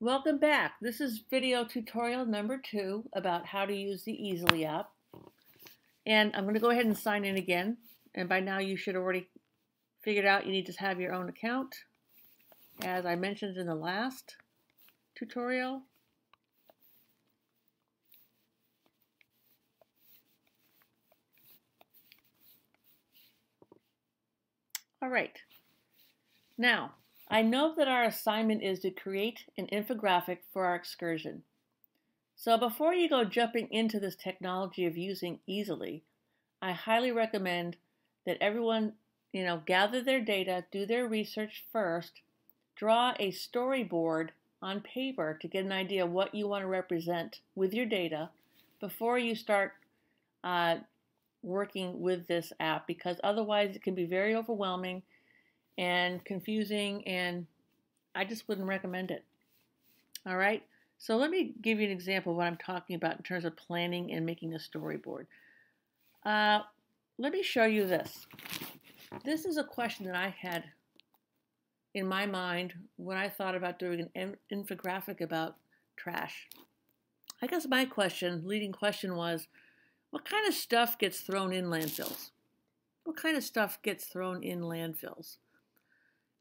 Welcome back. This is video tutorial number 2 about how to use the Easily app. And I'm going to go ahead and sign in again. And by now you should already figured out you need to have your own account, as I mentioned in the last tutorial. All right. Now, I know that our assignment is to create an infographic for our excursion. So before you go jumping into this technology of using Easily, I highly recommend that everyone, gather their data, do their research first, draw a storyboard on paper to get an idea of what you want to represent with your data before you start working with this app, because otherwise it can be very overwhelming and confusing, and I just wouldn't recommend it. All right, so let me give you an example of what I'm talking about in terms of planning and making a storyboard. Let me show you this. This is a question that I had in my mind when I thought about doing an infographic about trash. I guess my leading question was, what kind of stuff gets thrown in landfills? What kind of stuff gets thrown in landfills?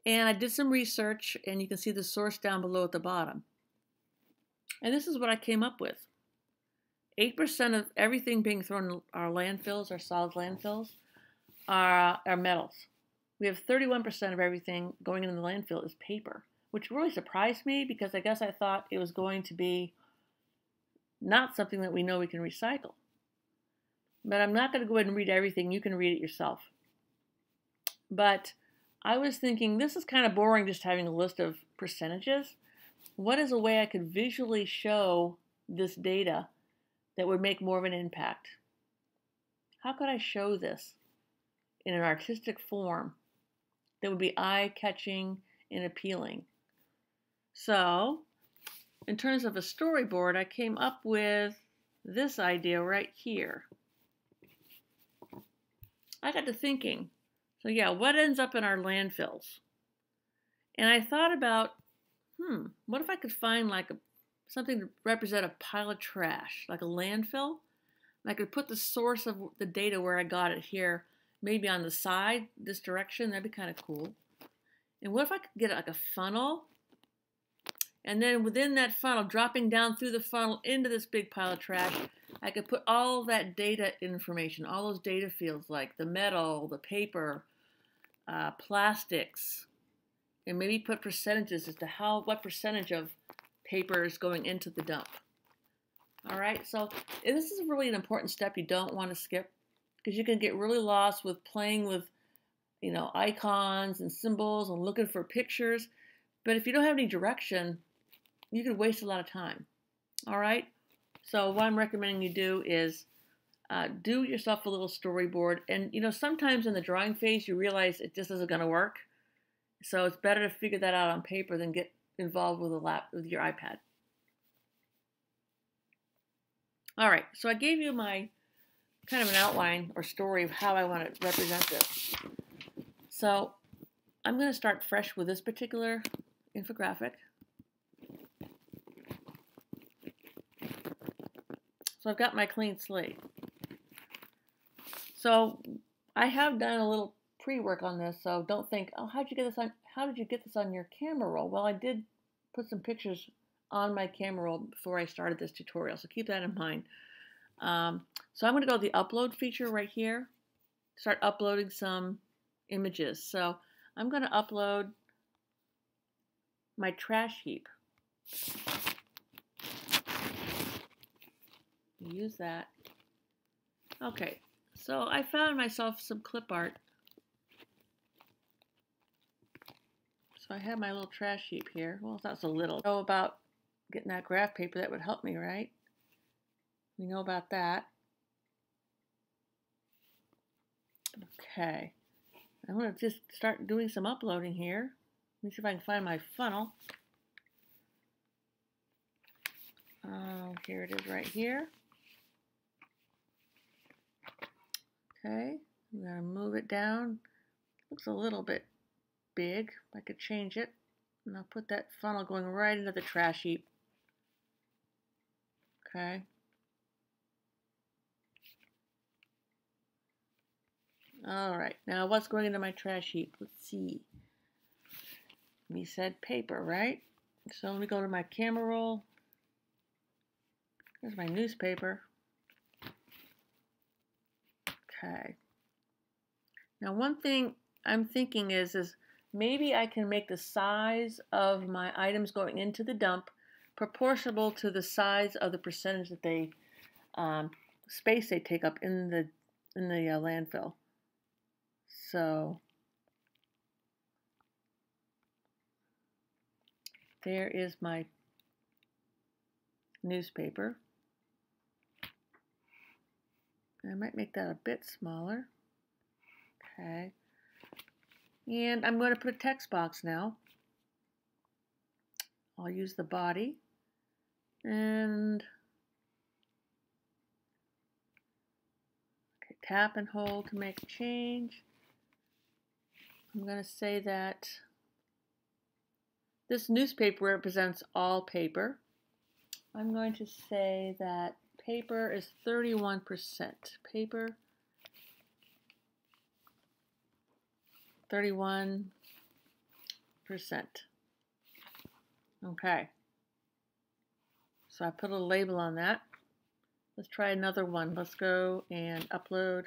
And I did some research, and you can see the source down below at the bottom. And this is what I came up with. 8% of everything being thrown in our landfills, our solid landfills, are metals. We have 31% of everything going in the landfill is paper, which really surprised me because I guess I thought it was going to be not something that we know we can recycle. But I'm not going to go ahead and read everything. You can read it yourself. But I was thinking, this is kind of boring just having a list of percentages. What is a way I could visually show this data that would make more of an impact? How could I show this in an artistic form that would be eye-catching and appealing? So, in terms of a storyboard, I came up with this idea right here. I got to thinking, so yeah, what ends up in our landfills? And I thought about, what if I could find something to represent a pile of trash, like a landfill? And I could put the source of the data where I got it here, maybe on the side, this direction. That'd be kind of cool. And what if I could get like a funnel? And then within that funnel, dropping down through the funnel into this big pile of trash, I could put all that data information, all those data fields like the metal, the paper, plastics, and maybe put percentages as to what percentage of paper is going into the dump. All right, so this is really an important step you don't want to skip, because you can get really lost with playing with, icons and symbols and looking for pictures. But if you don't have any direction, you could waste a lot of time. All right, so what I'm recommending you do is do yourself a little storyboard. And sometimes in the drawing phase you realize it just isn't going to work. So it's better to figure that out on paper than get involved with with your iPad. All right, so I gave you my kind of an outline or story of how I want to represent this. So I'm going to start fresh with this particular infographic. So I've got my clean slate. So I have done a little pre-work on this, so don't think, oh, how did you get this on your camera roll? Well, I did put some pictures on my camera roll before I started this tutorial, so keep that in mind. So I'm going to go to the upload feature right here, start uploading some images. So I'm going to upload my trash heap. Use that. Okay, so I found myself some clip art. So I have my little trash heap here. Well, it's not so little. I know about getting that graph paper. That would help me, right? We know about that. Okay. I'm going to just start doing some uploading here. Let me see if I can find my funnel. Here it is right here. Okay, I'm going to move it down. Looks a little bit big. I could change it. And I'll put that funnel going right into the trash heap. Okay. All right, now what's going into my trash heap? Let's see. We said paper, right? So let me go to my camera roll. There's my newspaper. Okay. Now one thing I'm thinking is maybe I can make the size of my items going into the dump proportional to the size of the percentage that they space they take up in the landfill. So there is my newspaper. I might make that a bit smaller. Okay. And I'm going to put a text box now. I'll use the body. And okay, tap and hold to make a change. I'm going to say that this newspaper represents all paper. I'm going to say that paper is 31%. Paper, 31%. Okay. So I put a label on that. Let's try another one. Let's go and upload.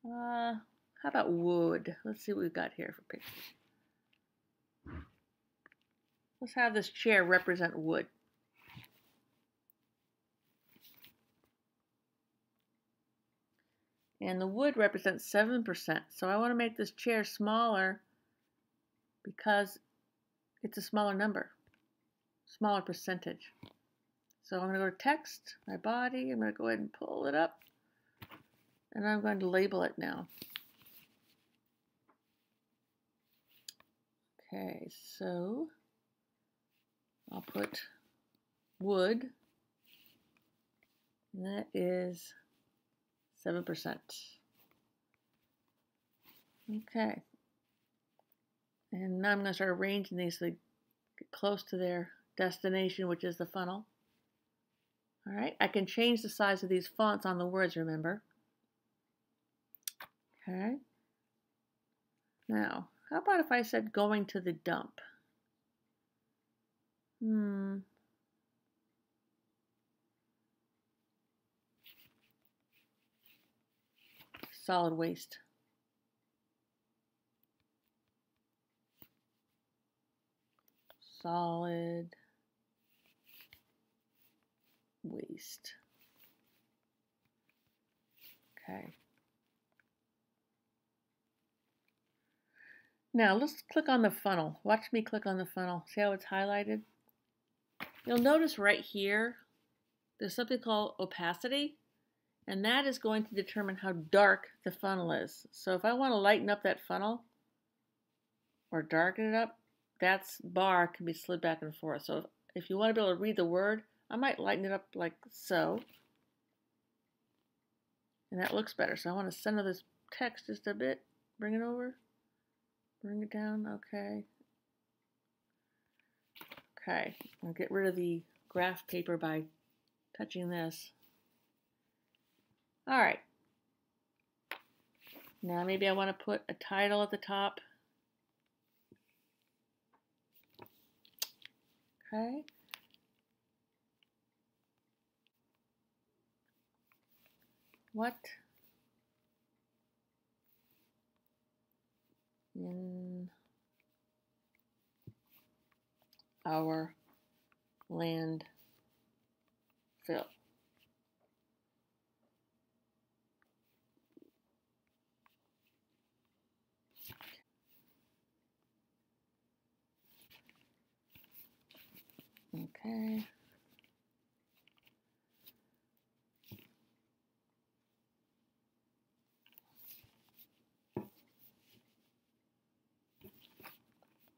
How about wood? Let's see what we've got here for pictures. Let's have this chair represent wood. And the wood represents 7%. So I want to make this chair smaller because it's a smaller number, smaller percentage. So I'm going to go to text, my body. I'm going to go ahead and pull it up. And I'm going to label it now. Okay, so I'll put wood. And that is 7%. Okay. And now I'm going to start arranging these so they get close to their destination, which is the funnel. All right, I can change the size of these fonts on the words, remember. Okay. Now, how about if I said going to the dump? Solid waste. Solid waste. Okay. Now let's click on the funnel. Watch me click on the funnel. See how it's highlighted? You'll notice right here, there's something called opacity, and that is going to determine how dark the funnel is. So if I want to lighten up that funnel or darken it up, that bar can be slid back and forth. So if you want to be able to read the word, I might lighten it up like so. And that looks better. So I want to center this text just a bit. Bring it over. Bring it down. Okay. Okay. I'll get rid of the graph paper by touching this. All right. Now maybe I want to put a title at the top. Okay. What in our landfill? Okay.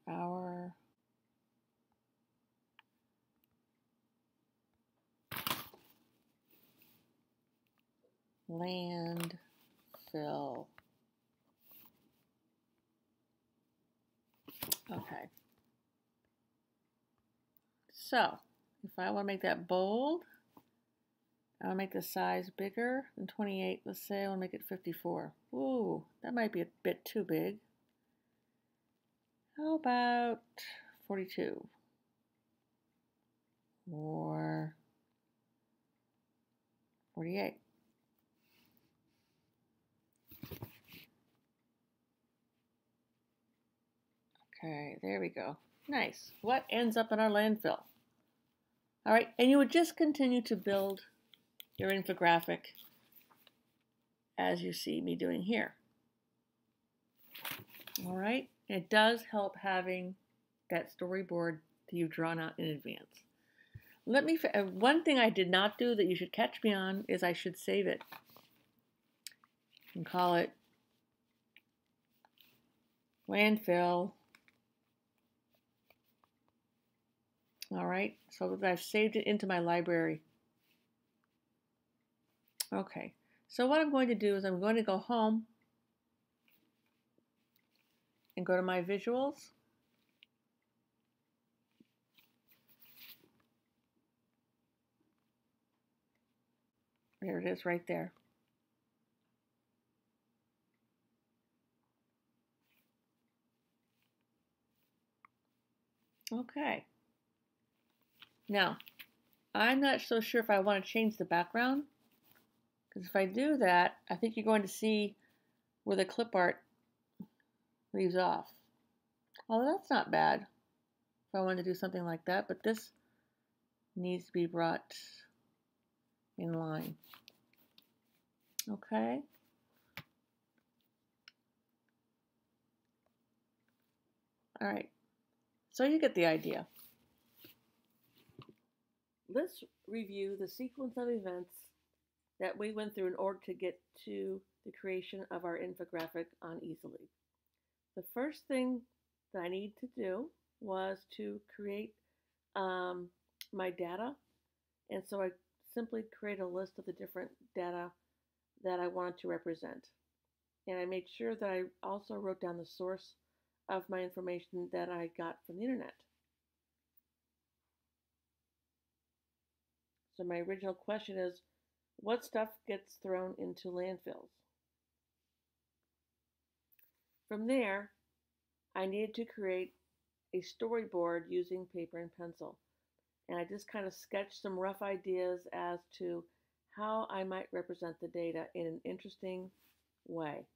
Our landfill. Okay. So, if I want to make that bold, I'll make the size bigger than 28. Let's say I want to make it 54. Ooh, that might be a bit too big. How about 42? Or 48? Okay, there we go. Nice. What ends up in our landfill? All right, and you would just continue to build your infographic as you see me doing here. All right, it does help having that storyboard that you've drawn out in advance. One thing I did not do that you should catch me on is I should save it and call it landfill. All right, so that I've saved it into my library. Okay, so what I'm going to do is I'm going to go home and go to my visuals. There it is right there. Okay. Now, I'm not so sure if I want to change the background, because if I do that, I think you're going to see where the clip art leaves off. Although that's not bad if I want to do something like that, but this needs to be brought in line. Okay. All right. So you get the idea. Let's review the sequence of events that we went through in order to get to the creation of our infographic on Easily. The first thing that I need to do was to create my data, and so I simply create a list of the different data that I wanted to represent. And I made sure that I also wrote down the source of my information that I got from the internet. So my original question is, what stuff gets thrown into landfills? From there, I needed to create a storyboard using paper and pencil. And I just kind of sketched some rough ideas as to how I might represent the data in an interesting way.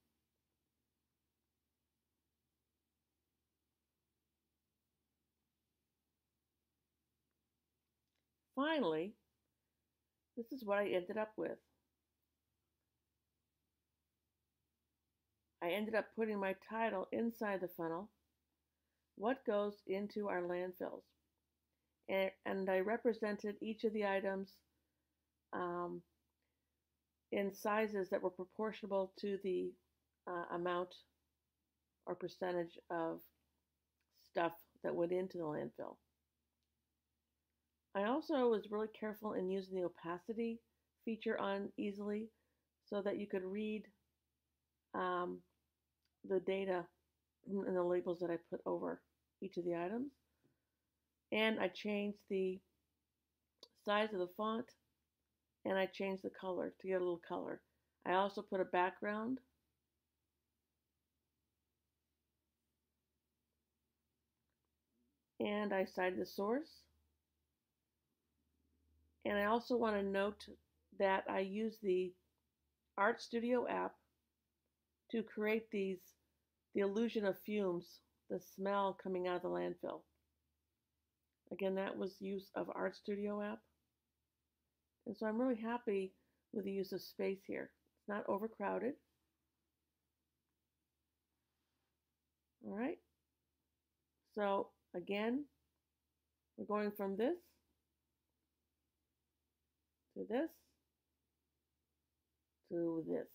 Finally, this is what I ended up with. I ended up putting my title inside the funnel, what goes into our landfills. And I represented each of the items in sizes that were proportional to the amount or percentage of stuff that went into the landfill. I also was really careful in using the opacity feature on Easily so that you could read the data and the labels that I put over each of the items. And I changed the size of the font, and I changed the color to get a little color. I also put a background. And I cited the source. And I also want to note that I use the Art Studio app to create the illusion of fumes, the smell coming out of the landfill. Again, that was use of Art Studio app. And so I'm really happy with the use of space here. It's not overcrowded. All right. So again, we're going from this to this to this.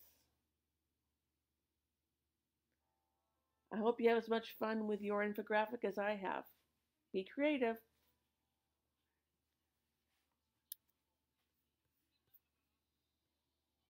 I hope you have as much fun with your infographic as I have. Be creative.